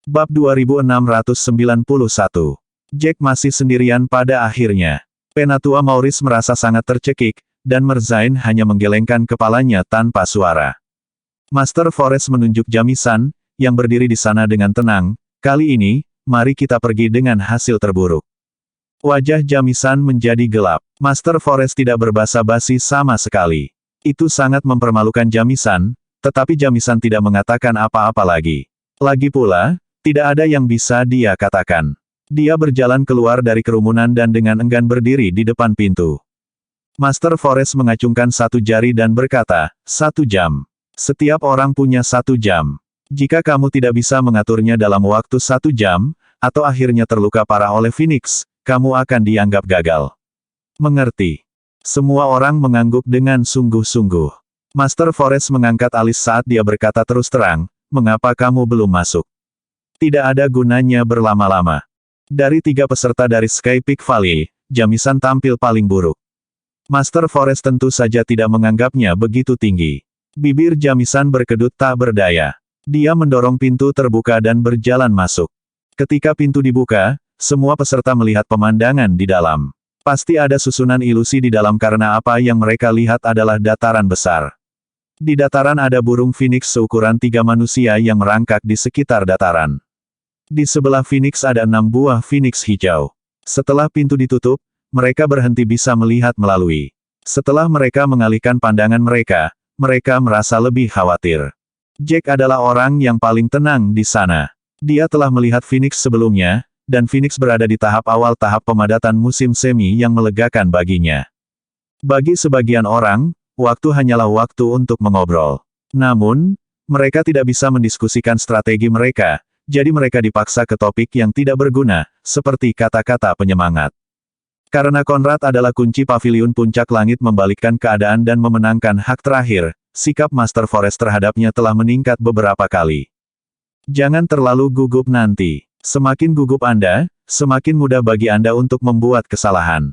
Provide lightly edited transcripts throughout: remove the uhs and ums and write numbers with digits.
Bab 2691. Jack masih sendirian pada akhirnya. Penatua Maurice merasa sangat tercekik, dan Merzain hanya menggelengkan kepalanya tanpa suara. Master Forest menunjuk Jamisan, yang berdiri di sana dengan tenang. Kali ini, mari kita pergi dengan hasil terburuk. Wajah Jamisan menjadi gelap. Master Forest tidak berbasa-basi sama sekali. Itu sangat mempermalukan Jamisan, tetapi Jamisan tidak mengatakan apa-apa lagi. Lagi pula, tidak ada yang bisa dia katakan. Dia berjalan keluar dari kerumunan dan dengan enggan berdiri di depan pintu. Master Forest mengacungkan satu jari dan berkata, 1 jam. Setiap orang punya 1 jam. Jika kamu tidak bisa mengaturnya dalam waktu 1 jam, atau akhirnya terluka parah oleh Phoenix, kamu akan dianggap gagal. Mengerti? Semua orang mengangguk dengan sungguh-sungguh. Master Forest mengangkat alis saat dia berkata terus terang, mengapa kamu belum masuk? Tidak ada gunanya berlama-lama. Dari 3 peserta dari Sky Peak Valley, Jamisan tampil paling buruk. Master Forest tentu saja tidak menganggapnya begitu tinggi. Bibir Jamisan berkedut tak berdaya. Dia mendorong pintu terbuka dan berjalan masuk. Ketika pintu dibuka, semua peserta melihat pemandangan di dalam. Pasti ada susunan ilusi di dalam karena apa yang mereka lihat adalah dataran besar. Di dataran ada burung Phoenix seukuran 3 manusia yang merangkak di sekitar dataran. Di sebelah Phoenix ada 6 buah Phoenix hijau. Setelah pintu ditutup, mereka berhenti bisa melihat melalui. Setelah mereka mengalihkan pandangan mereka, mereka merasa lebih khawatir. Jack adalah orang yang paling tenang di sana. Dia telah melihat Phoenix sebelumnya, dan Phoenix berada di tahap awal tahap pemadatan musim semi yang melegakan baginya. Bagi sebagian orang, waktu hanyalah waktu untuk mengobrol. Namun, mereka tidak bisa mendiskusikan strategi mereka, jadi mereka dipaksa ke topik yang tidak berguna, seperti kata-kata penyemangat. Karena Conrad adalah kunci paviliun puncak langit membalikkan keadaan dan memenangkan hak terakhir, sikap Master Forest terhadapnya telah meningkat beberapa kali. Jangan terlalu gugup nanti. Semakin gugup Anda, semakin mudah bagi Anda untuk membuat kesalahan.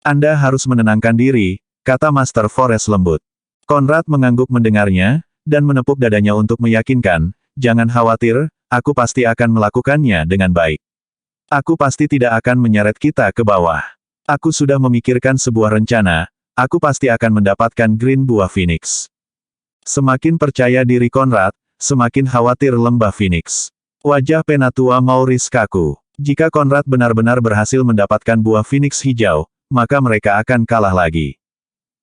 Anda harus menenangkan diri, kata Master Forest lembut. Conrad mengangguk mendengarnya, dan menepuk dadanya untuk meyakinkan, jangan khawatir, aku pasti akan melakukannya dengan baik. Aku pasti tidak akan menyeret kita ke bawah. Aku sudah memikirkan sebuah rencana, aku pasti akan mendapatkan Green Buah Phoenix. Semakin percaya diri Conrad, semakin khawatir lembah Phoenix. Wajah Penatua Maurice kaku. Jika Conrad benar-benar berhasil mendapatkan buah Phoenix hijau, maka mereka akan kalah lagi.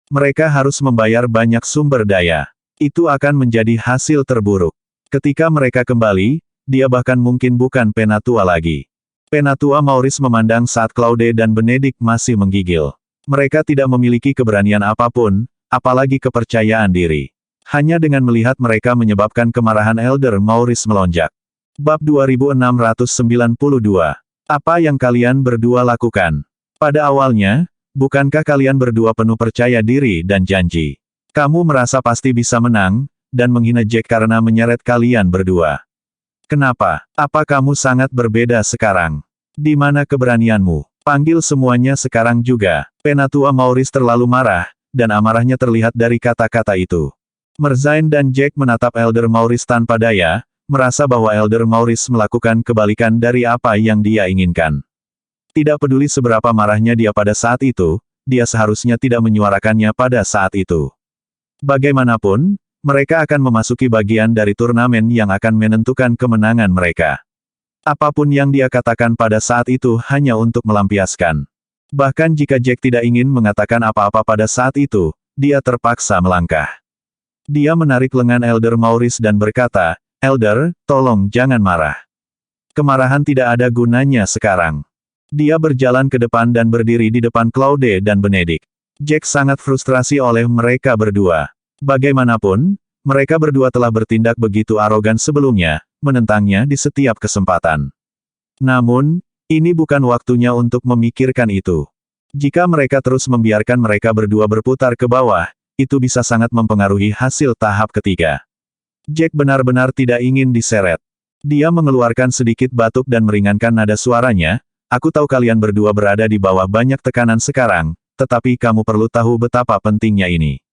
Mereka harus membayar banyak sumber daya. Itu akan menjadi hasil terburuk. Ketika mereka kembali, dia bahkan mungkin bukan Penatua lagi. Penatua Maurice memandang saat Claude dan Benedict masih menggigil. Mereka tidak memiliki keberanian apapun, apalagi kepercayaan diri. Hanya dengan melihat mereka menyebabkan kemarahan Elder Maurice melonjak. Bab 2692. Apa yang kalian berdua lakukan? Pada awalnya, bukankah kalian berdua penuh percaya diri dan janji? Kamu merasa pasti bisa menang, dan menghina Jack karena menyeret kalian berdua. Kenapa? Apa kamu sangat berbeda sekarang? Di mana keberanianmu? Panggil semuanya sekarang juga. Penatua Maurice terlalu marah, dan amarahnya terlihat dari kata-kata itu. Merzain dan Jack menatap Elder Maurice tanpa daya, merasa bahwa Elder Maurice melakukan kebalikan dari apa yang dia inginkan. Tidak peduli seberapa marahnya dia pada saat itu, dia seharusnya tidak menyuarakannya pada saat itu. Bagaimanapun, mereka akan memasuki bagian dari turnamen yang akan menentukan kemenangan mereka. Apapun yang dia katakan pada saat itu hanya untuk melampiaskan. Bahkan jika Jack tidak ingin mengatakan apa-apa pada saat itu, dia terpaksa melangkah. Dia menarik lengan Elder Maurice dan berkata, Elder, tolong jangan marah. Kemarahan tidak ada gunanya sekarang. Dia berjalan ke depan dan berdiri di depan Claude dan Benedict. Jack sangat frustrasi oleh mereka berdua. Bagaimanapun, mereka berdua telah bertindak begitu arogan sebelumnya, menentangnya di setiap kesempatan. Namun, ini bukan waktunya untuk memikirkan itu. Jika mereka terus membiarkan mereka berdua berputar ke bawah, itu bisa sangat mempengaruhi hasil tahap ketiga. Jack benar-benar tidak ingin diseret. Dia mengeluarkan sedikit batuk dan meringankan nada suaranya, aku tahu kalian berdua berada di bawah banyak tekanan sekarang, tetapi kamu perlu tahu betapa pentingnya ini.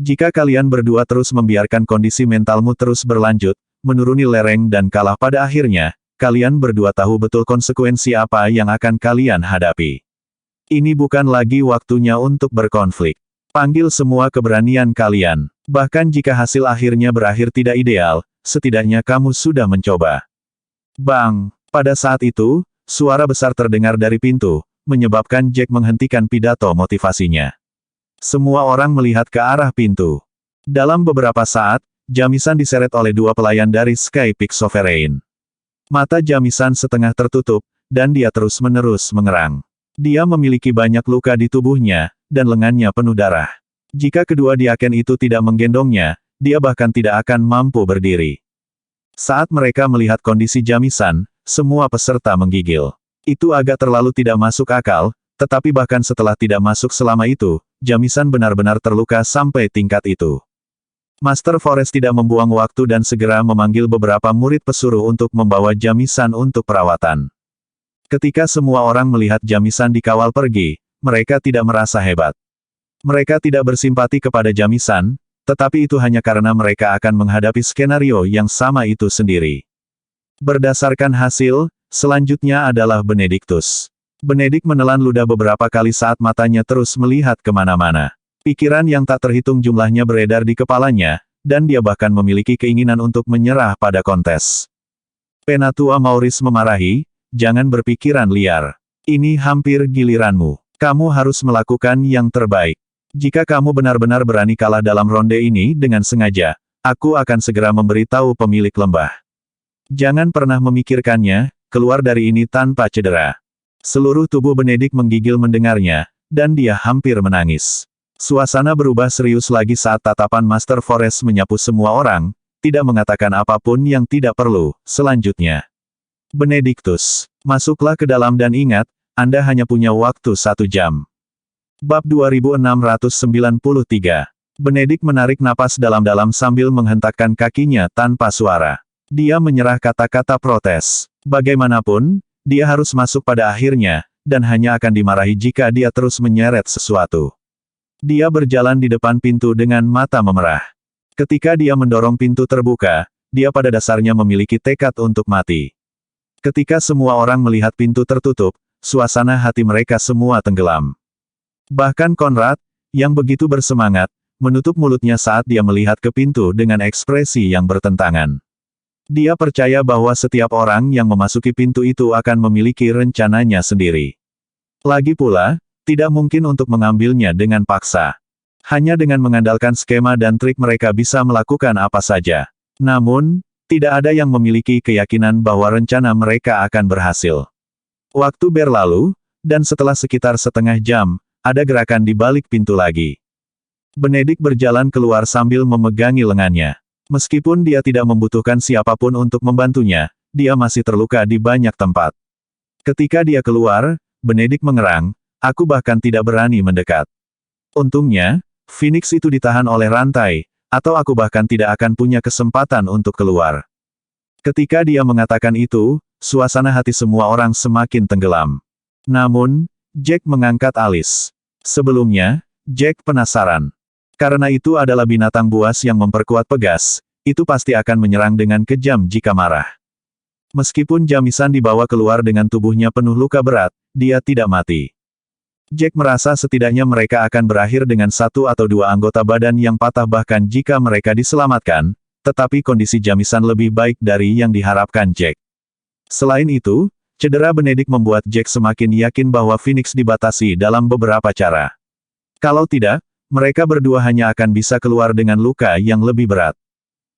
Jika kalian berdua terus membiarkan kondisi mentalmu terus berlanjut, menuruni lereng dan kalah pada akhirnya, kalian berdua tahu betul konsekuensi apa yang akan kalian hadapi. Ini bukan lagi waktunya untuk berkonflik. Panggil semua keberanian kalian. Bahkan jika hasil akhirnya berakhir tidak ideal, setidaknya kamu sudah mencoba. Bang! Pada saat itu, suara besar terdengar dari pintu, menyebabkan Jack menghentikan pidato motivasinya. Semua orang melihat ke arah pintu. Dalam beberapa saat, Jamisan diseret oleh dua pelayan dari Sky Peak Sovereign. Mata Jamisan setengah tertutup, dan dia terus-menerus mengerang. Dia memiliki banyak luka di tubuhnya, dan lengannya penuh darah. Jika kedua diaken itu tidak menggendongnya, dia bahkan tidak akan mampu berdiri. Saat mereka melihat kondisi Jamisan, semua peserta menggigil. Itu agak terlalu tidak masuk akal, tetapi bahkan setelah tidak masuk selama itu, Jamisan benar-benar terluka sampai tingkat itu. Master Forest tidak membuang waktu dan segera memanggil beberapa murid pesuruh untuk membawa Jamisan untuk perawatan. Ketika semua orang melihat Jamisan dikawal pergi, mereka tidak merasa hebat. Mereka tidak bersimpati kepada Jamisan, tetapi itu hanya karena mereka akan menghadapi skenario yang sama itu sendiri. Berdasarkan hasil, selanjutnya adalah Benedictus. Benedict menelan ludah beberapa kali saat matanya terus melihat kemana-mana. Pikiran yang tak terhitung jumlahnya beredar di kepalanya, dan dia bahkan memiliki keinginan untuk menyerah pada kontes. Penatua Maurice memarahi, jangan berpikiran liar. Ini hampir giliranmu. Kamu harus melakukan yang terbaik. Jika kamu benar-benar berani kalah dalam ronde ini dengan sengaja, aku akan segera memberitahu pemilik lembah. Jangan pernah memikirkannya, keluar dari ini tanpa cedera. Seluruh tubuh Benedict menggigil mendengarnya, dan dia hampir menangis. Suasana berubah serius lagi saat tatapan Master Forest menyapu semua orang, tidak mengatakan apapun yang tidak perlu. Selanjutnya, Benedictus, masuklah ke dalam dan ingat, Anda hanya punya waktu 1 jam. Bab 2693. Benedict menarik napas dalam-dalam sambil menghentakkan kakinya tanpa suara. Dia menyerah kata-kata protes. Bagaimanapun, dia harus masuk pada akhirnya, dan hanya akan dimarahi jika dia terus menyeret sesuatu. Dia berjalan di depan pintu dengan mata memerah. Ketika dia mendorong pintu terbuka, dia pada dasarnya memiliki tekad untuk mati. Ketika semua orang melihat pintu tertutup, suasana hati mereka semua tenggelam. Bahkan Conrad, yang begitu bersemangat, menutup mulutnya saat dia melihat ke pintu dengan ekspresi yang bertentangan. Dia percaya bahwa setiap orang yang memasuki pintu itu akan memiliki rencananya sendiri. Lagi pula, tidak mungkin untuk mengambilnya dengan paksa. Hanya dengan mengandalkan skema dan trik mereka bisa melakukan apa saja. Namun, tidak ada yang memiliki keyakinan bahwa rencana mereka akan berhasil. Waktu berlalu, dan setelah sekitar setengah jam, ada gerakan di balik pintu lagi. Benedict berjalan keluar sambil memegangi lengannya. Meskipun dia tidak membutuhkan siapapun untuk membantunya, dia masih terluka di banyak tempat. Ketika dia keluar, Benedict mengerang, aku bahkan tidak berani mendekat. Untungnya, Phoenix itu ditahan oleh rantai, atau aku bahkan tidak akan punya kesempatan untuk keluar. Ketika dia mengatakan itu, suasana hati semua orang semakin tenggelam. Namun, Jack mengangkat alis. Sebelumnya, Jack penasaran. Karena itu adalah binatang buas yang memperkuat Pegas, itu pasti akan menyerang dengan kejam jika marah. Meskipun Jamisan dibawa keluar dengan tubuhnya penuh luka berat, dia tidak mati. Jack merasa setidaknya mereka akan berakhir dengan 1 atau 2 anggota badan yang patah bahkan jika mereka diselamatkan, tetapi kondisi Jamisan lebih baik dari yang diharapkan Jack. Selain itu, cedera Benedict membuat Jack semakin yakin bahwa Phoenix dibatasi dalam beberapa cara. Kalau tidak, mereka berdua hanya akan bisa keluar dengan luka yang lebih berat.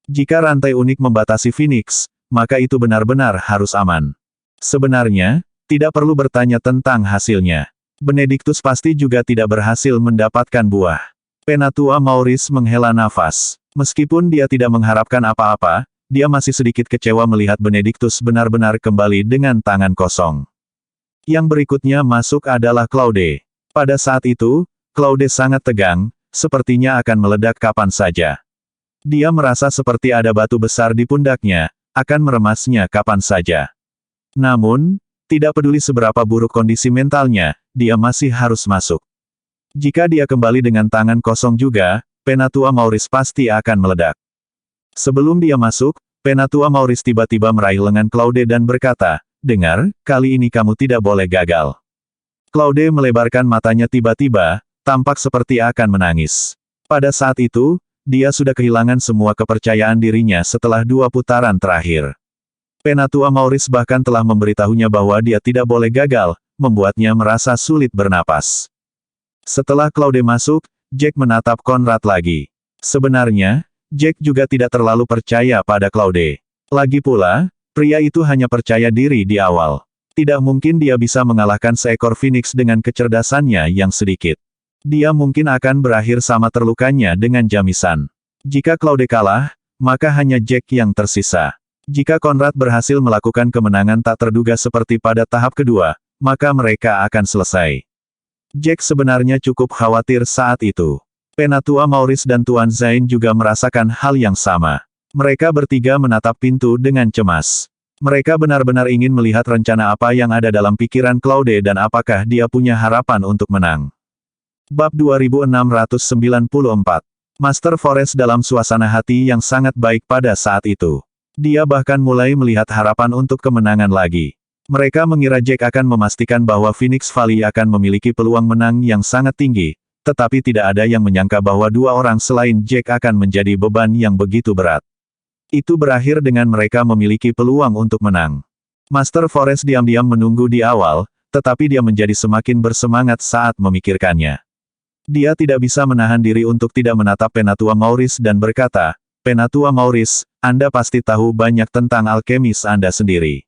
Jika rantai unik membatasi Phoenix, maka itu benar-benar harus aman. Sebenarnya, tidak perlu bertanya tentang hasilnya. Benedictus pasti juga tidak berhasil mendapatkan buah. Penatua Maurice menghela nafas. Meskipun dia tidak mengharapkan apa-apa, dia masih sedikit kecewa melihat Benedictus benar-benar kembali dengan tangan kosong. Yang berikutnya masuk adalah Claude. Pada saat itu, Claude sangat tegang, sepertinya akan meledak kapan saja. Dia merasa seperti ada batu besar di pundaknya, akan meremasnya kapan saja. Namun, tidak peduli seberapa buruk kondisi mentalnya, dia masih harus masuk. Jika dia kembali dengan tangan kosong juga, Penatua Maurice pasti akan meledak. Sebelum dia masuk, Penatua Maurice tiba-tiba meraih lengan Claude dan berkata, dengar, kali ini kamu tidak boleh gagal. Claude melebarkan matanya tiba-tiba, tampak seperti akan menangis. Pada saat itu, dia sudah kehilangan semua kepercayaan dirinya setelah 2 putaran terakhir. Penatua Maurice bahkan telah memberitahunya bahwa dia tidak boleh gagal, membuatnya merasa sulit bernapas. Setelah Claude masuk, Jack menatap Conrad lagi. Sebenarnya, Jack juga tidak terlalu percaya pada Claude. Lagi pula, pria itu hanya percaya diri di awal. Tidak mungkin dia bisa mengalahkan seekor Phoenix dengan kecerdasannya yang sedikit. Dia mungkin akan berakhir sama terlukanya dengan jamisan. Jika Claude kalah, maka hanya Jack yang tersisa. Jika Conrad berhasil melakukan kemenangan tak terduga seperti pada tahap kedua, maka mereka akan selesai. Jack sebenarnya cukup khawatir saat itu. Penatua Maurice dan Tuan Zain juga merasakan hal yang sama. Mereka bertiga menatap pintu dengan cemas. Mereka benar-benar ingin melihat rencana apa yang ada dalam pikiran Claude dan apakah dia punya harapan untuk menang. Bab 2694. Master Forest dalam suasana hati yang sangat baik pada saat itu. Dia bahkan mulai melihat harapan untuk kemenangan lagi. Mereka mengira Jack akan memastikan bahwa Phoenix Valley akan memiliki peluang menang yang sangat tinggi, tetapi tidak ada yang menyangka bahwa 2 orang selain Jack akan menjadi beban yang begitu berat. Itu berakhir dengan mereka memiliki peluang untuk menang. Master Forest diam-diam menunggu di awal, tetapi dia menjadi semakin bersemangat saat memikirkannya. Dia tidak bisa menahan diri untuk tidak menatap Penatua Maurice dan berkata, Penatua Maurice, Anda pasti tahu banyak tentang alkemis Anda sendiri.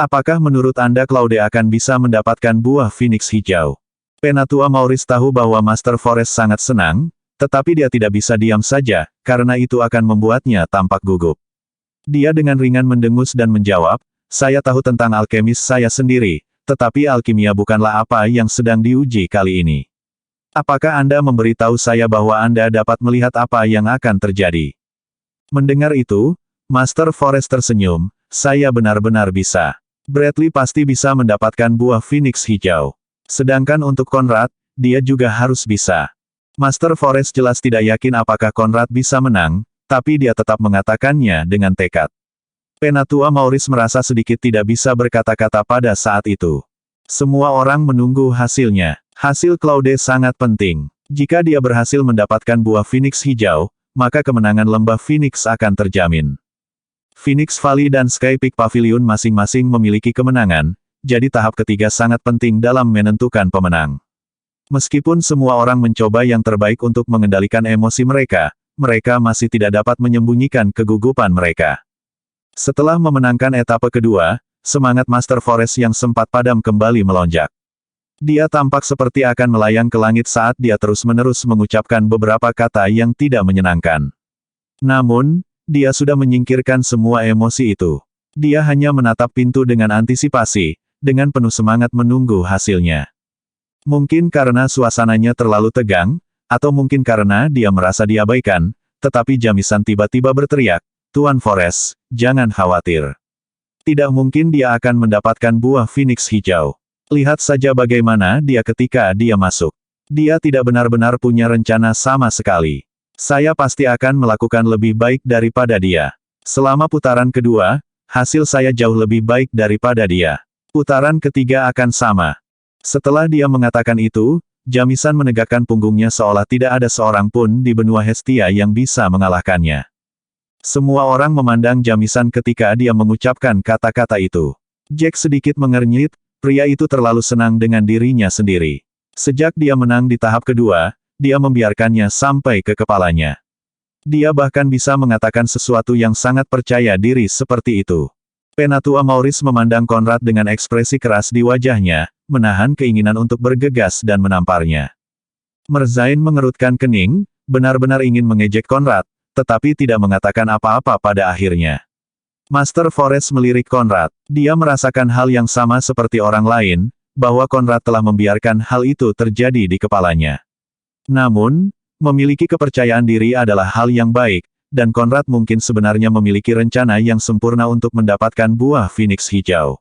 Apakah menurut Anda Claude akan bisa mendapatkan buah Phoenix hijau? Penatua Maurice tahu bahwa Master Forest sangat senang, tetapi dia tidak bisa diam saja, karena itu akan membuatnya tampak gugup. Dia dengan ringan mendengus dan menjawab, saya tahu tentang alkemis saya sendiri, tetapi alkimia bukanlah apa yang sedang diuji kali ini. Apakah Anda memberitahu saya bahwa Anda dapat melihat apa yang akan terjadi? Mendengar itu, Master Forest tersenyum, saya benar-benar bisa. Bradley pasti bisa mendapatkan buah Phoenix hijau. Sedangkan untuk Conrad, dia juga harus bisa. Master Forest jelas tidak yakin apakah Conrad bisa menang, tapi dia tetap mengatakannya dengan tekad. Penatua Maurice merasa sedikit tidak bisa berkata-kata pada saat itu. Semua orang menunggu hasilnya. Hasil Claude sangat penting. Jika dia berhasil mendapatkan buah Phoenix hijau, maka kemenangan lembah Phoenix akan terjamin. Phoenix Valley dan Sky Peak Pavilion masing-masing memiliki kemenangan, jadi tahap ketiga sangat penting dalam menentukan pemenang. Meskipun semua orang mencoba yang terbaik untuk mengendalikan emosi mereka, mereka masih tidak dapat menyembunyikan kegugupan mereka. Setelah memenangkan etapa kedua, semangat Master Forest yang sempat padam kembali melonjak. Dia tampak seperti akan melayang ke langit saat dia terus-menerus mengucapkan beberapa kata yang tidak menyenangkan. Namun, dia sudah menyingkirkan semua emosi itu. Dia hanya menatap pintu dengan antisipasi, dengan penuh semangat menunggu hasilnya. Mungkin karena suasananya terlalu tegang, atau mungkin karena dia merasa diabaikan, tetapi Jamisan tiba-tiba berteriak, Tuan Forest, jangan khawatir. Tidak mungkin dia akan mendapatkan buah Phoenix hijau. Lihat saja bagaimana dia ketika dia masuk. Dia tidak benar-benar punya rencana sama sekali. Saya pasti akan melakukan lebih baik daripada dia. Selama putaran kedua, hasil saya jauh lebih baik daripada dia. Putaran ketiga akan sama. Setelah dia mengatakan itu, Jamisan menegakkan punggungnya seolah tidak ada seorang pun di benua Hestia yang bisa mengalahkannya. Semua orang memandang Jamisan ketika dia mengucapkan kata-kata itu. Jack sedikit mengernyit, pria itu terlalu senang dengan dirinya sendiri. Sejak dia menang di tahap kedua, dia membiarkannya sampai ke kepalanya. Dia bahkan bisa mengatakan sesuatu yang sangat percaya diri seperti itu. Penatua Maurice memandang Conrad dengan ekspresi keras di wajahnya, menahan keinginan untuk bergegas dan menamparnya. Merzain mengerutkan kening, benar-benar ingin mengejek Conrad, tetapi tidak mengatakan apa-apa pada akhirnya. Master Forest melirik Conrad. Dia merasakan hal yang sama seperti orang lain, bahwa Conrad telah membiarkan hal itu terjadi di kepalanya. Namun, memiliki kepercayaan diri adalah hal yang baik, dan Conrad mungkin sebenarnya memiliki rencana yang sempurna untuk mendapatkan buah Phoenix hijau.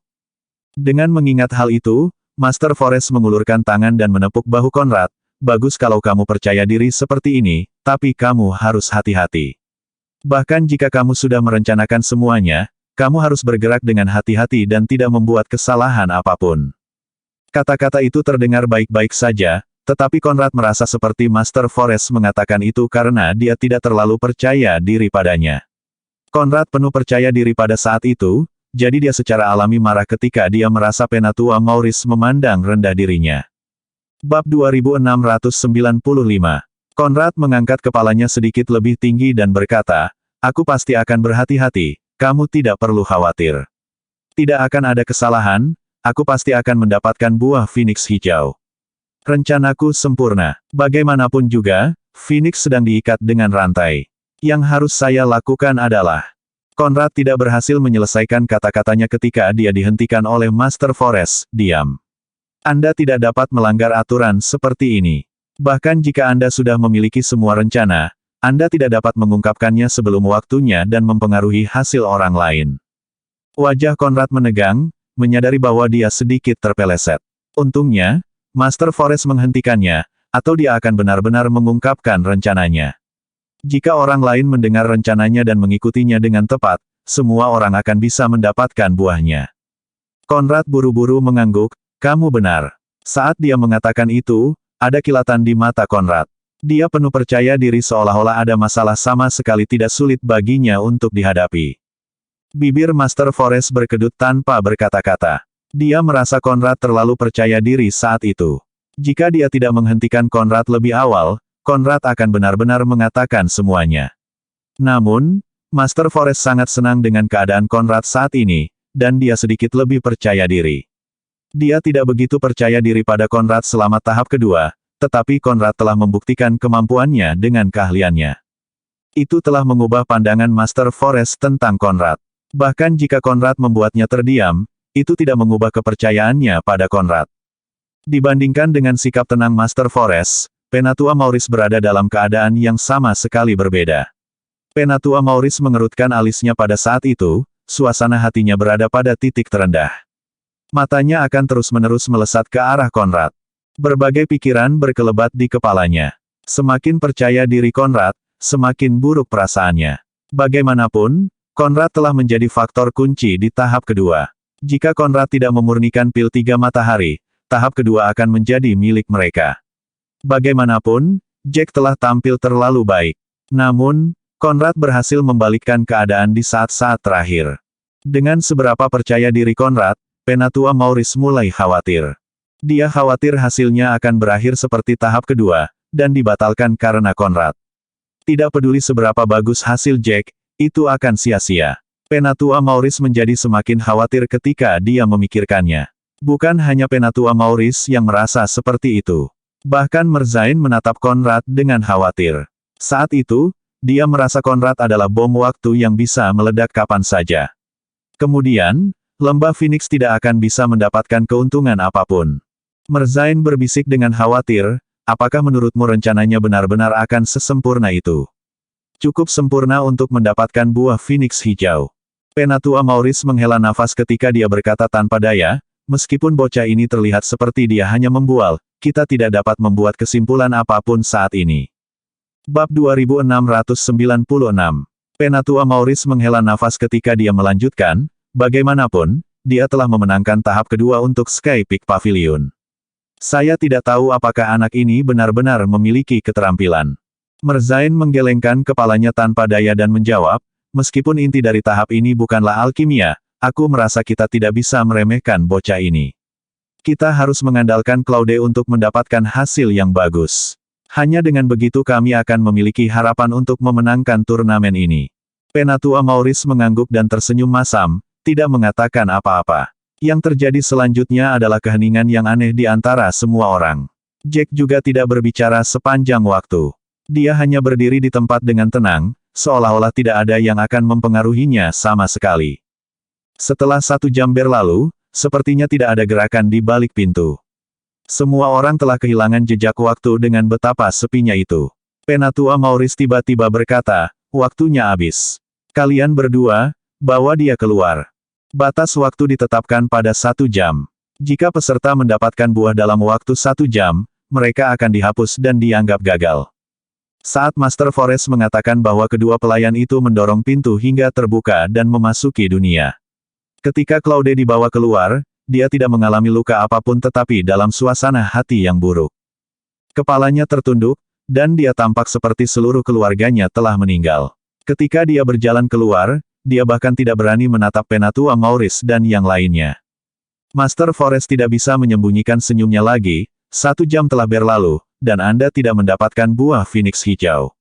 Dengan mengingat hal itu, Master Forest mengulurkan tangan dan menepuk bahu Conrad, bagus kalau kamu percaya diri seperti ini, tapi kamu harus hati-hati. Bahkan jika kamu sudah merencanakan semuanya, kamu harus bergerak dengan hati-hati dan tidak membuat kesalahan apapun. Kata-kata itu terdengar baik-baik saja, tetapi Conrad merasa seperti Master Forest mengatakan itu karena dia tidak terlalu percaya diri padanya. Conrad penuh percaya diri pada saat itu, jadi dia secara alami marah ketika dia merasa Penatua Maurice memandang rendah dirinya. Bab 2695. Conrad mengangkat kepalanya sedikit lebih tinggi dan berkata, "Aku pasti akan berhati-hati, kamu tidak perlu khawatir. Tidak akan ada kesalahan, aku pasti akan mendapatkan buah Phoenix hijau. Rencanaku sempurna. Bagaimanapun juga, Phoenix sedang diikat dengan rantai. Yang harus saya lakukan adalah..." Conrad tidak berhasil menyelesaikan kata-katanya ketika dia dihentikan oleh Master Forest. "Diam. Anda tidak dapat melanggar aturan seperti ini. Bahkan jika Anda sudah memiliki semua rencana, Anda tidak dapat mengungkapkannya sebelum waktunya dan mempengaruhi hasil orang lain." Wajah Conrad menegang, menyadari bahwa dia sedikit terpeleset. Untungnya, Master Forest menghentikannya, atau dia akan benar-benar mengungkapkan rencananya. Jika orang lain mendengar rencananya dan mengikutinya dengan tepat, semua orang akan bisa mendapatkan buahnya. Conrad buru-buru mengangguk, "Kamu benar." Saat dia mengatakan itu, ada kilatan di mata Conrad. Dia penuh percaya diri seolah-olah ada masalah sama sekali tidak sulit baginya untuk dihadapi. Bibir Master Forest berkedut tanpa berkata-kata. Dia merasa Conrad terlalu percaya diri saat itu. Jika dia tidak menghentikan Conrad lebih awal, Conrad akan benar-benar mengatakan semuanya. Namun, Master Forest sangat senang dengan keadaan Conrad saat ini, dan dia sedikit lebih percaya diri. Dia tidak begitu percaya diri pada Conrad selama tahap kedua, tetapi Conrad telah membuktikan kemampuannya dengan keahliannya. Itu telah mengubah pandangan Master Forest tentang Conrad. Bahkan jika Conrad membuatnya terdiam, itu tidak mengubah kepercayaannya pada Conrad. Dibandingkan dengan sikap tenang Master Forest, Penatua Maurice berada dalam keadaan yang sama sekali berbeda. Penatua Maurice mengerutkan alisnya pada saat itu, suasana hatinya berada pada titik terendah. Matanya akan terus-menerus melesat ke arah Conrad. Berbagai pikiran berkelebat di kepalanya. Semakin percaya diri Conrad, semakin buruk perasaannya. Bagaimanapun, Conrad telah menjadi faktor kunci di tahap kedua. Jika Conrad tidak memurnikan pil 3 matahari, tahap kedua akan menjadi milik mereka. Bagaimanapun, Jack telah tampil terlalu baik. Namun, Conrad berhasil membalikkan keadaan di saat-saat terakhir. Dengan seberapa percaya diri Conrad, Penatua Maurice mulai khawatir. Dia khawatir hasilnya akan berakhir seperti tahap kedua, dan dibatalkan karena Conrad. Tidak peduli seberapa bagus hasil Jack, itu akan sia-sia. Penatua Maurice menjadi semakin khawatir ketika dia memikirkannya. Bukan hanya Penatua Maurice yang merasa seperti itu. Bahkan Merzain menatap Conrad dengan khawatir. Saat itu, dia merasa Conrad adalah bom waktu yang bisa meledak kapan saja. Kemudian, lembah Phoenix tidak akan bisa mendapatkan keuntungan apapun. Merzain berbisik dengan khawatir, "Apakah menurutmu rencananya benar-benar akan sesempurna itu? Cukup sempurna untuk mendapatkan buah Phoenix hijau?" Penatua Maurice menghela nafas ketika dia berkata tanpa daya, "Meskipun bocah ini terlihat seperti dia hanya membual, kita tidak dapat membuat kesimpulan apapun saat ini." Bab 2696. Penatua Maurice menghela nafas ketika dia melanjutkan, "Bagaimanapun, dia telah memenangkan tahap kedua untuk Sky Peak Pavilion. Saya tidak tahu apakah anak ini benar-benar memiliki keterampilan." Merzain menggelengkan kepalanya tanpa daya dan menjawab, "Meskipun inti dari tahap ini bukanlah alkimia, aku merasa kita tidak bisa meremehkan bocah ini. Kita harus mengandalkan Claude untuk mendapatkan hasil yang bagus. Hanya dengan begitu kami akan memiliki harapan untuk memenangkan turnamen ini." Penatua Maurice mengangguk dan tersenyum masam, tidak mengatakan apa-apa. Yang terjadi selanjutnya adalah keheningan yang aneh di antara semua orang. Jack juga tidak berbicara sepanjang waktu. Dia hanya berdiri di tempat dengan tenang, seolah-olah tidak ada yang akan mempengaruhinya sama sekali. Setelah 1 jam berlalu, sepertinya tidak ada gerakan di balik pintu. Semua orang telah kehilangan jejak waktu dengan betapa sepinya itu. Penatua Maurice tiba-tiba berkata, "Waktunya habis. Kalian berdua, bawa dia keluar." Batas waktu ditetapkan pada 1 jam. Jika peserta mendapatkan buah dalam waktu 1 jam, mereka akan dihapus dan dianggap gagal. Saat Master Forest mengatakan bahwa kedua pelayan itu mendorong pintu hingga terbuka dan memasuki dunia. Ketika Claude dibawa keluar, dia tidak mengalami luka apapun tetapi dalam suasana hati yang buruk. Kepalanya tertunduk, dan dia tampak seperti seluruh keluarganya telah meninggal. Ketika dia berjalan keluar, dia bahkan tidak berani menatap Penatua Maurice dan yang lainnya. Master Forest tidak bisa menyembunyikan senyumnya lagi. 1 jam telah berlalu, dan Anda tidak mendapatkan buah Phoenix hijau.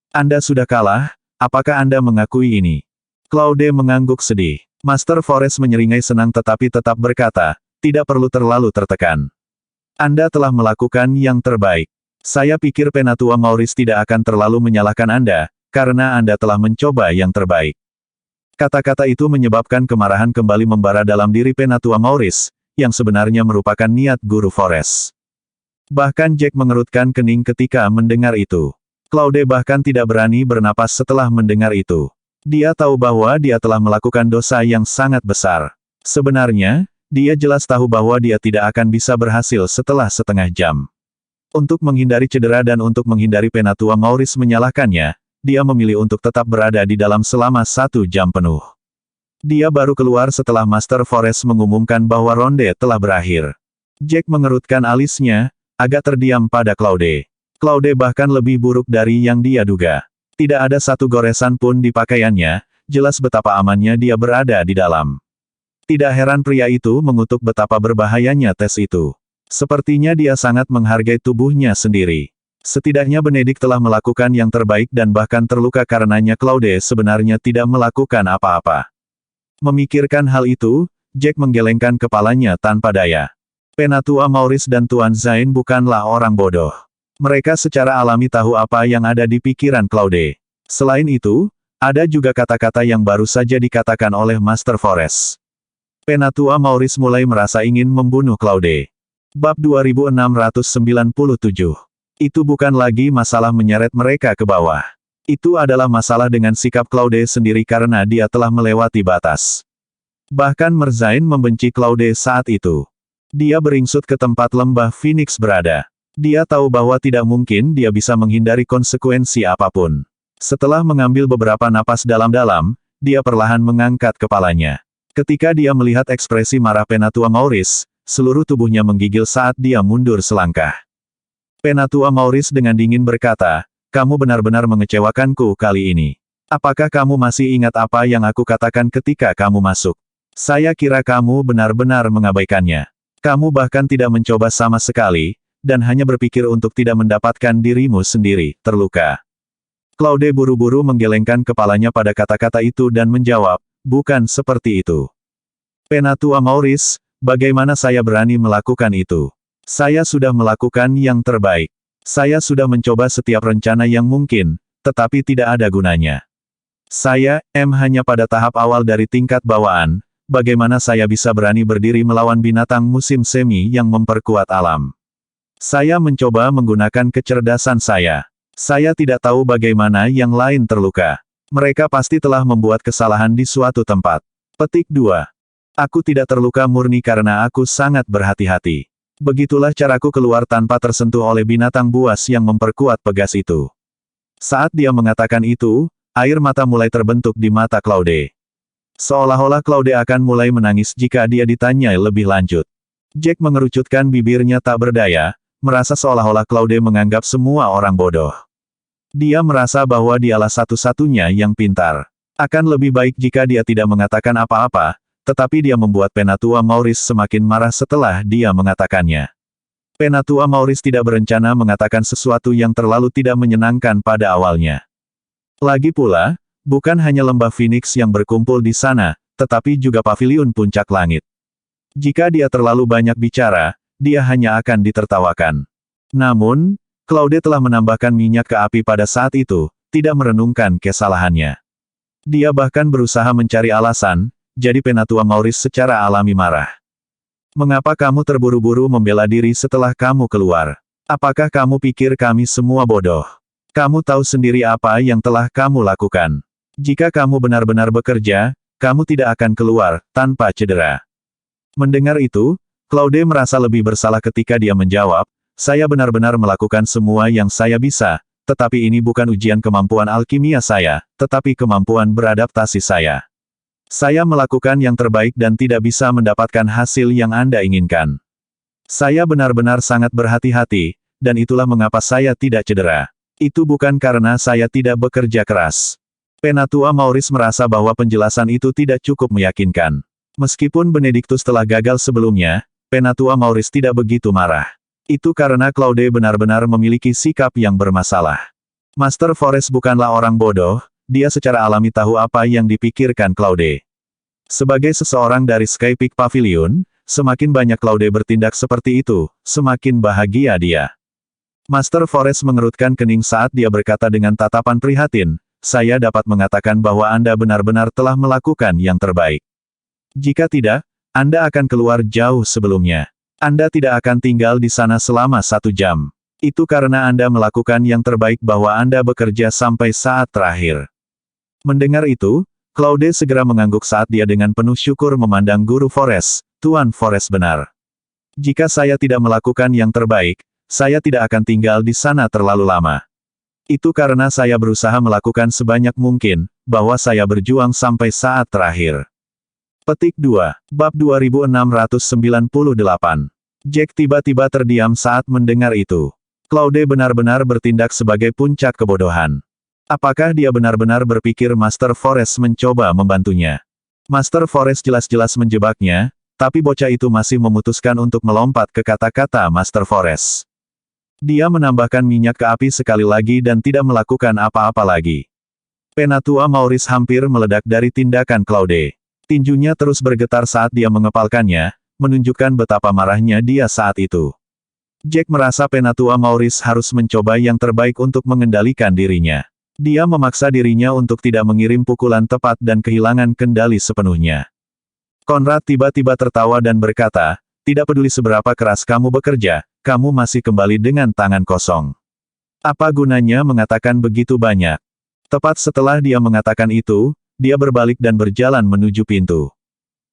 Anda sudah kalah, apakah Anda mengakui ini? Claude mengangguk sedih. Master Forest menyeringai senang tetapi tetap berkata, tidak perlu terlalu tertekan. Anda telah melakukan yang terbaik. Saya pikir Penatua Maurice tidak akan terlalu menyalahkan Anda, karena Anda telah mencoba yang terbaik. Kata-kata itu menyebabkan kemarahan kembali membara dalam diri Penatua Maurice, yang sebenarnya merupakan niat Guru Forest. Bahkan Jack mengerutkan kening ketika mendengar itu. Claude bahkan tidak berani bernapas setelah mendengar itu. Dia tahu bahwa dia telah melakukan dosa yang sangat besar. Sebenarnya, dia jelas tahu bahwa dia tidak akan bisa berhasil setelah setengah jam. Untuk menghindari cedera dan untuk menghindari Penatua Maurice menyalahkannya, dia memilih untuk tetap berada di dalam selama 1 jam penuh. Dia baru keluar setelah Master Forest mengumumkan bahwa ronde telah berakhir. Jack mengerutkan alisnya, agak terdiam pada Claude. Claude bahkan lebih buruk dari yang dia duga. Tidak ada satu goresan pun di pakaiannya, jelas betapa amannya dia berada di dalam. Tidak heran pria itu mengutuk betapa berbahayanya tes itu. Sepertinya dia sangat menghargai tubuhnya sendiri. Setidaknya Benedict telah melakukan yang terbaik dan bahkan terluka karenanya Claude sebenarnya tidak melakukan apa-apa. Memikirkan hal itu, Jack menggelengkan kepalanya tanpa daya. Penatua Maurice dan Tuan Zain bukanlah orang bodoh. Mereka secara alami tahu apa yang ada di pikiran Claude. Selain itu, ada juga kata-kata yang baru saja dikatakan oleh Master Forest. Penatua Maurice mulai merasa ingin membunuh Claude. Bab 2697. Itu bukan lagi masalah menyeret mereka ke bawah. Itu adalah masalah dengan sikap Claude sendiri karena dia telah melewati batas. Bahkan Merzain membenci Claude saat itu. Dia beringsut ke tempat lembah Phoenix berada. Dia tahu bahwa tidak mungkin dia bisa menghindari konsekuensi apapun. Setelah mengambil beberapa napas dalam-dalam, dia perlahan mengangkat kepalanya. Ketika dia melihat ekspresi marah Penatua Maurice, seluruh tubuhnya menggigil saat dia mundur selangkah. Penatua Maurice dengan dingin berkata, kamu benar-benar mengecewakanku kali ini. Apakah kamu masih ingat apa yang aku katakan ketika kamu masuk? Saya kira kamu benar-benar mengabaikannya. Kamu bahkan tidak mencoba sama sekali, dan hanya berpikir untuk tidak mendapatkan dirimu sendiri terluka. Claude buru-buru menggelengkan kepalanya pada kata-kata itu dan menjawab, bukan seperti itu. Penatua Maurice, bagaimana saya berani melakukan itu? Saya sudah melakukan yang terbaik. Saya sudah mencoba setiap rencana yang mungkin, tetapi tidak ada gunanya. Saya, hanya pada tahap awal dari tingkat bawaan, bagaimana saya bisa berani berdiri melawan binatang musim semi yang memperkuat alam. Saya mencoba menggunakan kecerdasan saya. Saya tidak tahu bagaimana yang lain terluka. Mereka pasti telah membuat kesalahan di suatu tempat. Petik 2. Aku tidak terluka murni karena aku sangat berhati-hati. Begitulah caraku keluar tanpa tersentuh oleh binatang buas yang memperkuat pegas itu. Saat dia mengatakan itu, air mata mulai terbentuk di mata Claude. Seolah-olah Claude akan mulai menangis jika dia ditanyai lebih lanjut. Jack mengerucutkan bibirnya tak berdaya, merasa seolah-olah Claude menganggap semua orang bodoh. Dia merasa bahwa dialah satu-satunya yang pintar. Akan lebih baik jika dia tidak mengatakan apa-apa, tetapi dia membuat Penatua Maurice semakin marah setelah dia mengatakannya. Penatua Maurice tidak berencana mengatakan sesuatu yang terlalu tidak menyenangkan pada awalnya. Lagi pula, bukan hanya lembah Phoenix yang berkumpul di sana, tetapi juga paviliun puncak langit. Jika dia terlalu banyak bicara, dia hanya akan ditertawakan. Namun, Claude telah menambahkan minyak ke api pada saat itu, tidak merenungkan kesalahannya. Dia bahkan berusaha mencari alasan, jadi Penatua Maurice secara alami marah. Mengapa kamu terburu-buru membela diri setelah kamu keluar? Apakah kamu pikir kami semua bodoh? Kamu tahu sendiri apa yang telah kamu lakukan. Jika kamu benar-benar bekerja, kamu tidak akan keluar, tanpa cedera. Mendengar itu, Claude merasa lebih bersalah ketika dia menjawab, saya benar-benar melakukan semua yang saya bisa, tetapi ini bukan ujian kemampuan alkimia saya, tetapi kemampuan beradaptasi saya. Saya melakukan yang terbaik dan tidak bisa mendapatkan hasil yang Anda inginkan. Saya benar-benar sangat berhati-hati, dan itulah mengapa saya tidak cedera. Itu bukan karena saya tidak bekerja keras. Penatua Maurice merasa bahwa penjelasan itu tidak cukup meyakinkan. Meskipun Benedictus telah gagal sebelumnya, Penatua Maurice tidak begitu marah. Itu karena Claude benar-benar memiliki sikap yang bermasalah. Master Forest bukanlah orang bodoh, dia secara alami tahu apa yang dipikirkan Claude. Sebagai seseorang dari Sky Peak Pavilion, semakin banyak Claude bertindak seperti itu, semakin bahagia dia. Master Forest mengerutkan kening saat dia berkata dengan tatapan prihatin, saya dapat mengatakan bahwa Anda benar-benar telah melakukan yang terbaik. Jika tidak, Anda akan keluar jauh sebelumnya. Anda tidak akan tinggal di sana selama 1 jam. Itu karena Anda melakukan yang terbaik bahwa Anda bekerja sampai saat terakhir. Mendengar itu, Claude segera mengangguk saat dia dengan penuh syukur memandang Guru Forest, Tuan Forest benar. Jika saya tidak melakukan yang terbaik, saya tidak akan tinggal di sana terlalu lama. Itu karena saya berusaha melakukan sebanyak mungkin, bahwa saya berjuang sampai saat terakhir. Petik 2, Bab 2698. Jack tiba-tiba terdiam saat mendengar itu. Claude benar-benar bertindak sebagai puncak kebodohan. Apakah dia benar-benar berpikir Master Forest mencoba membantunya? Master Forest jelas-jelas menjebaknya, tapi bocah itu masih memutuskan untuk melompat ke kata-kata Master Forest. Dia menambahkan minyak ke api sekali lagi dan tidak melakukan apa-apa lagi. Penatua Maurice hampir meledak dari tindakan Claude. Tinjunya terus bergetar saat dia mengepalkannya, menunjukkan betapa marahnya dia saat itu. Jack merasa Penatua Maurice harus mencoba yang terbaik untuk mengendalikan dirinya. Dia memaksa dirinya untuk tidak mengirim pukulan tepat dan kehilangan kendali sepenuhnya. Conrad tiba-tiba tertawa dan berkata, tidak peduli seberapa keras kamu bekerja, kamu masih kembali dengan tangan kosong. Apa gunanya mengatakan begitu banyak? Tepat setelah dia mengatakan itu, dia berbalik dan berjalan menuju pintu.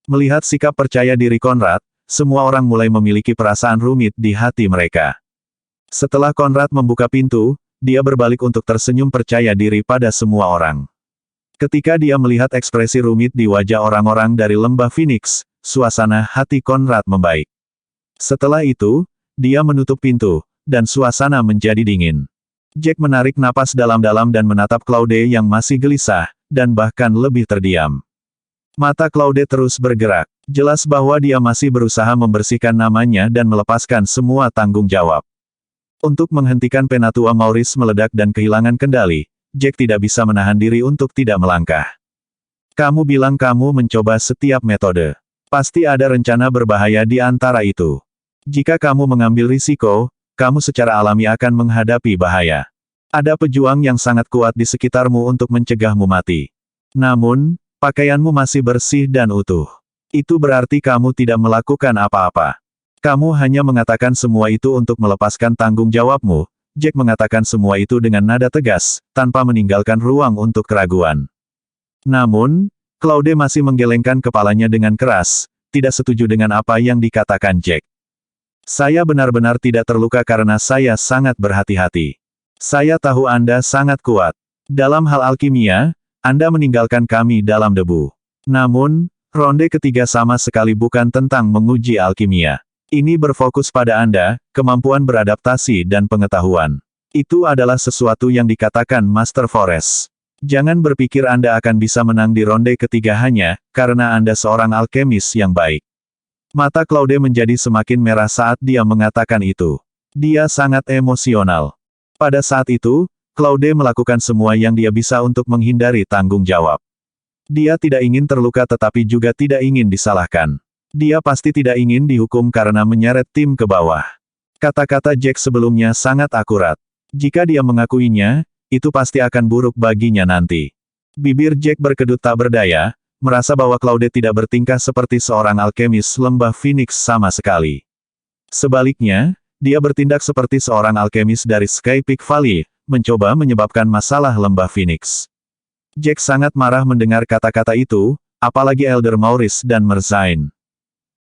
Melihat sikap percaya diri Conrad, semua orang mulai memiliki perasaan rumit di hati mereka. Setelah Conrad membuka pintu, dia berbalik untuk tersenyum percaya diri pada semua orang. Ketika dia melihat ekspresi rumit di wajah orang-orang dari lembah Phoenix, suasana hati Conrad membaik. Setelah itu, dia menutup pintu, dan suasana menjadi dingin. Jack menarik napas dalam-dalam dan menatap Claude yang masih gelisah, dan bahkan lebih terdiam. Mata Claude terus bergerak. Jelas bahwa dia masih berusaha membersihkan namanya dan melepaskan semua tanggung jawab. Untuk menghentikan Penatua Maurice meledak dan kehilangan kendali, Jack tidak bisa menahan diri untuk tidak melangkah. Kamu bilang kamu mencoba setiap metode. Pasti ada rencana berbahaya di antara itu. Jika kamu mengambil risiko, kamu secara alami akan menghadapi bahaya. Ada pejuang yang sangat kuat di sekitarmu untuk mencegahmu mati. Namun, pakaianmu masih bersih dan utuh. Itu berarti kamu tidak melakukan apa-apa. Kamu hanya mengatakan semua itu untuk melepaskan tanggung jawabmu. Jack mengatakan semua itu dengan nada tegas, tanpa meninggalkan ruang untuk keraguan. Namun, Claude masih menggelengkan kepalanya dengan keras, tidak setuju dengan apa yang dikatakan Jack. Saya benar-benar tidak terluka karena saya sangat berhati-hati. Saya tahu Anda sangat kuat. Dalam hal alkimia, Anda meninggalkan kami dalam debu. Namun, ronde ketiga sama sekali bukan tentang menguji alkimia. Ini berfokus pada Anda, kemampuan beradaptasi dan pengetahuan. Itu adalah sesuatu yang dikatakan Master Forest. Jangan berpikir Anda akan bisa menang di ronde ketiga hanya karena Anda seorang alkemis yang baik. Mata Claude menjadi semakin merah saat dia mengatakan itu. Dia sangat emosional. Pada saat itu, Claude melakukan semua yang dia bisa untuk menghindari tanggung jawab. Dia tidak ingin terluka tetapi juga tidak ingin disalahkan. Dia pasti tidak ingin dihukum karena menyeret tim ke bawah. Kata-kata Jack sebelumnya sangat akurat. Jika dia mengakuinya, itu pasti akan buruk baginya nanti. Bibir Jack berkedut tak berdaya, merasa bahwa Claude tidak bertingkah seperti seorang alkemis lembah Phoenix sama sekali. Sebaliknya, dia bertindak seperti seorang alkemis dari Sky Peak Valley, mencoba menyebabkan masalah lembah Phoenix. Jack sangat marah mendengar kata-kata itu, apalagi Elder Maurice dan Merzain.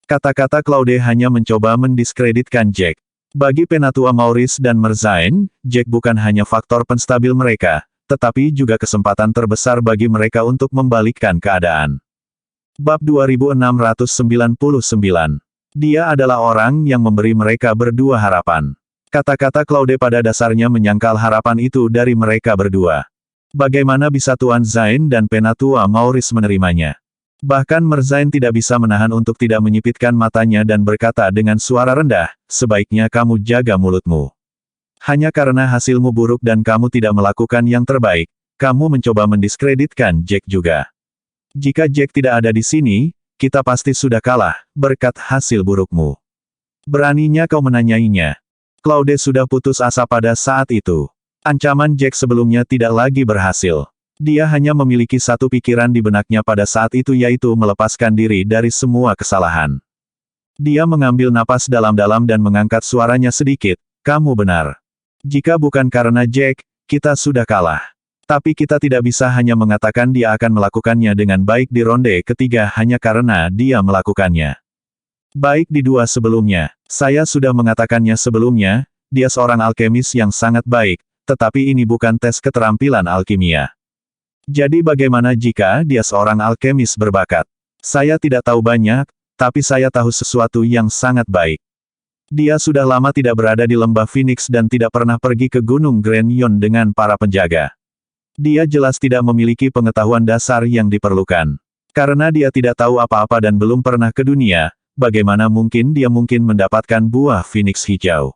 Kata-kata Claude hanya mencoba mendiskreditkan Jack. Bagi Penatua Maurice dan Merzain, Jack bukan hanya faktor penstabil mereka, tetapi juga kesempatan terbesar bagi mereka untuk membalikkan keadaan. Bab 2699. Dia adalah orang yang memberi mereka berdua harapan. Kata-kata Claude pada dasarnya menyangkal harapan itu dari mereka berdua. Bagaimana bisa Tuan Zain dan Penatua Maurice menerimanya? Bahkan Merzain tidak bisa menahan untuk tidak menyipitkan matanya dan berkata dengan suara rendah, sebaiknya kamu jaga mulutmu. Hanya karena hasilmu buruk dan kamu tidak melakukan yang terbaik, kamu mencoba mendiskreditkan Jack juga. Jika Jack tidak ada di sini, kita pasti sudah kalah, berkat hasil burukmu. Beraninya kau menanyainya. Claude sudah putus asa pada saat itu. Ancaman Jack sebelumnya tidak lagi berhasil. Dia hanya memiliki satu pikiran di benaknya pada saat itu yaitu melepaskan diri dari semua kesalahan. Dia mengambil napas dalam-dalam dan mengangkat suaranya sedikit, kamu benar. Jika bukan karena Jack, kita sudah kalah. Tapi kita tidak bisa hanya mengatakan dia akan melakukannya dengan baik di ronde ketiga hanya karena dia melakukannya. Baik di dua sebelumnya, saya sudah mengatakannya sebelumnya, dia seorang alkemis yang sangat baik, tetapi ini bukan tes keterampilan alkimia. Jadi bagaimana jika dia seorang alkemis berbakat? Saya tidak tahu banyak, tapi saya tahu sesuatu yang sangat baik. Dia sudah lama tidak berada di lembah Phoenix dan tidak pernah pergi ke Gunung Grand Yon dengan para penjaga. Dia jelas tidak memiliki pengetahuan dasar yang diperlukan. Karena dia tidak tahu apa-apa dan belum pernah ke dunia, bagaimana mungkin dia mendapatkan buah Phoenix hijau?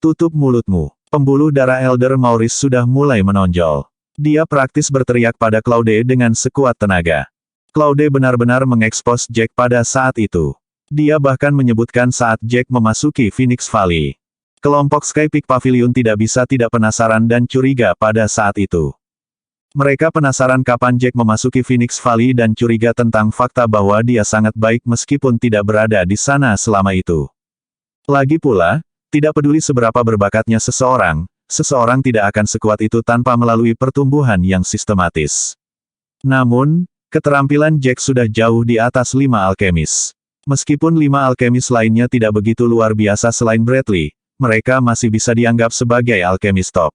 Tutup mulutmu. Pembuluh darah Elder Maurice sudah mulai menonjol. Dia praktis berteriak pada Claude dengan sekuat tenaga. Claude benar-benar mengekspos Jack pada saat itu. Dia bahkan menyebutkan saat Jack memasuki Phoenix Valley. Kelompok Sky Peak Pavilion tidak bisa tidak penasaran dan curiga pada saat itu. Mereka penasaran kapan Jack memasuki Phoenix Valley dan curiga tentang fakta bahwa dia sangat baik meskipun tidak berada di sana selama itu. Lagi pula, tidak peduli seberapa berbakatnya seseorang, seseorang tidak akan sekuat itu tanpa melalui pertumbuhan yang sistematis. Namun, keterampilan Jack sudah jauh di atas 5 alkemis. Meskipun 5 alkemis lainnya tidak begitu luar biasa selain Bradley, mereka masih bisa dianggap sebagai alkemis top.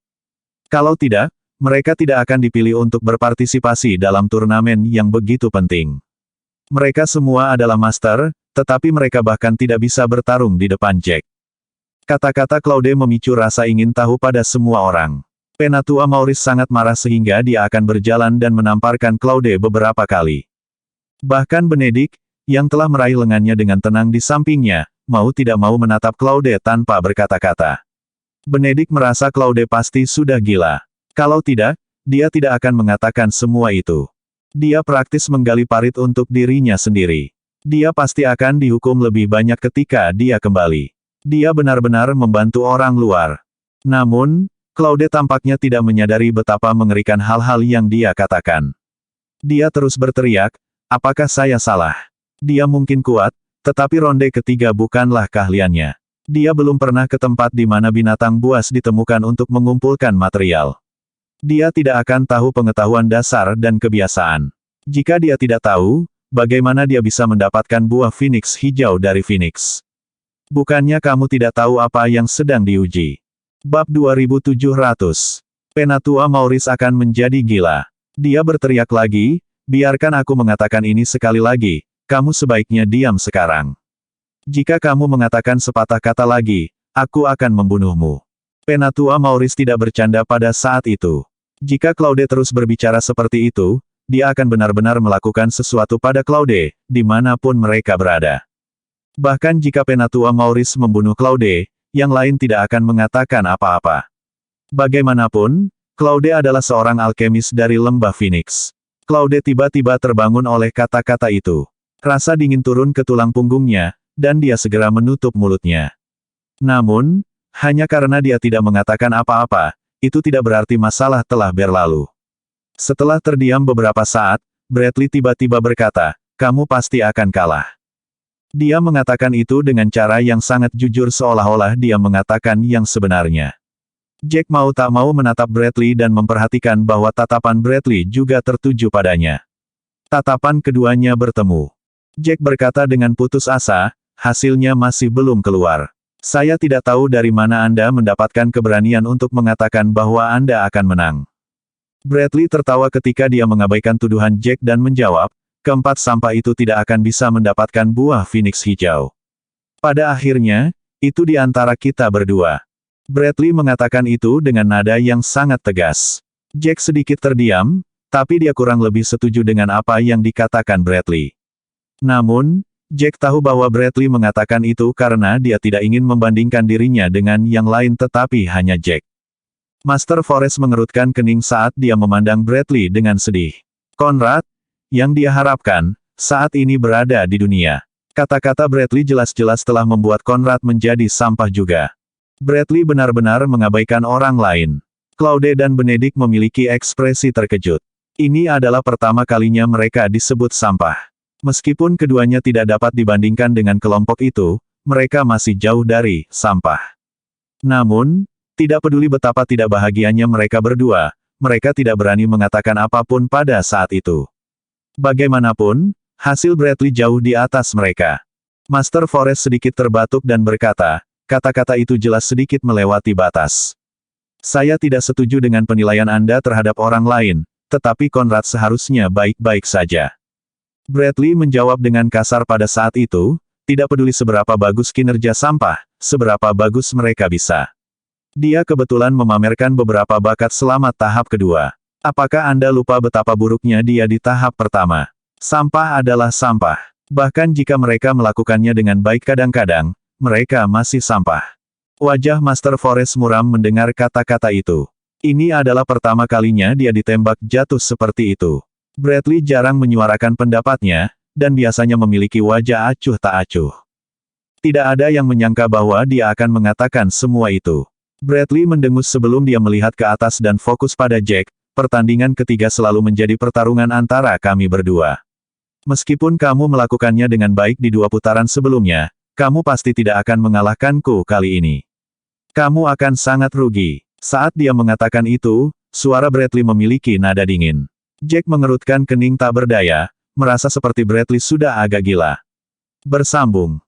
Kalau tidak, mereka tidak akan dipilih untuk berpartisipasi dalam turnamen yang begitu penting. Mereka semua adalah master, tetapi mereka bahkan tidak bisa bertarung di depan Jack. Kata-kata Claude memicu rasa ingin tahu pada semua orang. Penatua Maurice sangat marah sehingga dia akan berjalan dan menamparkan Claude beberapa kali. Bahkan Benedict, yang telah meraih lengannya dengan tenang di sampingnya, mau tidak mau menatap Claude tanpa berkata-kata. Benedict merasa Claude pasti sudah gila. Kalau tidak, dia tidak akan mengatakan semua itu. Dia praktis menggali parit untuk dirinya sendiri. Dia pasti akan dihukum lebih banyak ketika dia kembali. Dia benar-benar membantu orang luar. Namun, Claude tampaknya tidak menyadari betapa mengerikan hal-hal yang dia katakan. Dia terus berteriak, apakah saya salah? Dia mungkin kuat, tetapi ronde ketiga bukanlah keahliannya. Dia belum pernah ke tempat di mana binatang buas ditemukan untuk mengumpulkan material. Dia tidak akan tahu pengetahuan dasar dan kebiasaan. Jika dia tidak tahu, bagaimana dia bisa mendapatkan buah Phoenix hijau dari Phoenix? Bukannya kamu tidak tahu apa yang sedang diuji. Bab 2700. Penatua Maurice akan menjadi gila. Dia berteriak lagi, biarkan aku mengatakan ini sekali lagi, kamu sebaiknya diam sekarang. Jika kamu mengatakan sepatah kata lagi, aku akan membunuhmu. Penatua Maurice tidak bercanda pada saat itu. Jika Claude terus berbicara seperti itu, dia akan benar-benar melakukan sesuatu pada Claude, dimanapun mereka berada. Bahkan jika Penatua Maurice membunuh Claude, yang lain tidak akan mengatakan apa-apa. Bagaimanapun, Claude adalah seorang alkemis dari lembah Phoenix. Claude tiba-tiba terbangun oleh kata-kata itu. Rasa dingin turun ke tulang punggungnya, dan dia segera menutup mulutnya. Namun, hanya karena dia tidak mengatakan apa-apa, itu tidak berarti masalah telah berlalu. Setelah terdiam beberapa saat, Bradley tiba-tiba berkata, kamu pasti akan kalah. Dia mengatakan itu dengan cara yang sangat jujur seolah-olah dia mengatakan yang sebenarnya. Jack mau tak mau menatap Bradley dan memperhatikan bahwa tatapan Bradley juga tertuju padanya. Tatapan keduanya bertemu. Jack berkata dengan putus asa, hasilnya masih belum keluar. Saya tidak tahu dari mana Anda mendapatkan keberanian untuk mengatakan bahwa Anda akan menang. Bradley tertawa ketika dia mengabaikan tuduhan Jack dan menjawab, keempat sampah itu tidak akan bisa mendapatkan buah Phoenix hijau. Pada akhirnya, itu di antara kita berdua. Bradley mengatakan itu dengan nada yang sangat tegas. Jack sedikit terdiam, tapi dia kurang lebih setuju dengan apa yang dikatakan Bradley. Namun, Jack tahu bahwa Bradley mengatakan itu karena dia tidak ingin membandingkan dirinya dengan yang lain tetapi hanya Jack. Master Forest mengerutkan kening saat dia memandang Bradley dengan sedih. Conrad, yang dia harapkan, saat ini berada di dunia. Kata-kata Bradley jelas-jelas telah membuat Conrad menjadi sampah juga. Bradley benar-benar mengabaikan orang lain. Claude dan Benedict memiliki ekspresi terkejut. Ini adalah pertama kalinya mereka disebut sampah. Meskipun keduanya tidak dapat dibandingkan dengan kelompok itu, mereka masih jauh dari sampah. Namun, tidak peduli betapa tidak bahagianya mereka berdua, mereka tidak berani mengatakan apapun pada saat itu. Bagaimanapun, hasil Bradley jauh di atas mereka. Master Forest sedikit terbatuk dan berkata, kata-kata itu jelas sedikit melewati batas. Saya tidak setuju dengan penilaian Anda terhadap orang lain, tetapi Conrad seharusnya baik-baik saja. Bradley menjawab dengan kasar pada saat itu, tidak peduli seberapa bagus kinerja sampah, seberapa bagus mereka bisa. Dia kebetulan memamerkan beberapa bakat selama tahap kedua. Apakah Anda lupa betapa buruknya dia di tahap pertama? Sampah adalah sampah. Bahkan jika mereka melakukannya dengan baik kadang-kadang, mereka masih sampah. Wajah Master Forest muram mendengar kata-kata itu. Ini adalah pertama kalinya dia ditembak jatuh seperti itu. Bradley jarang menyuarakan pendapatnya, dan biasanya memiliki wajah acuh tak acuh. Tidak ada yang menyangka bahwa dia akan mengatakan semua itu. Bradley mendengus sebelum dia melihat ke atas dan fokus pada Jack, pertandingan ketiga selalu menjadi pertarungan antara kami berdua. Meskipun kamu melakukannya dengan baik di 2 putaran sebelumnya, kamu pasti tidak akan mengalahkanku kali ini. Kamu akan sangat rugi. Saat dia mengatakan itu, suara Bradley memiliki nada dingin. Jack mengerutkan kening tak berdaya, merasa seperti Bradley sudah agak gila. Bersambung.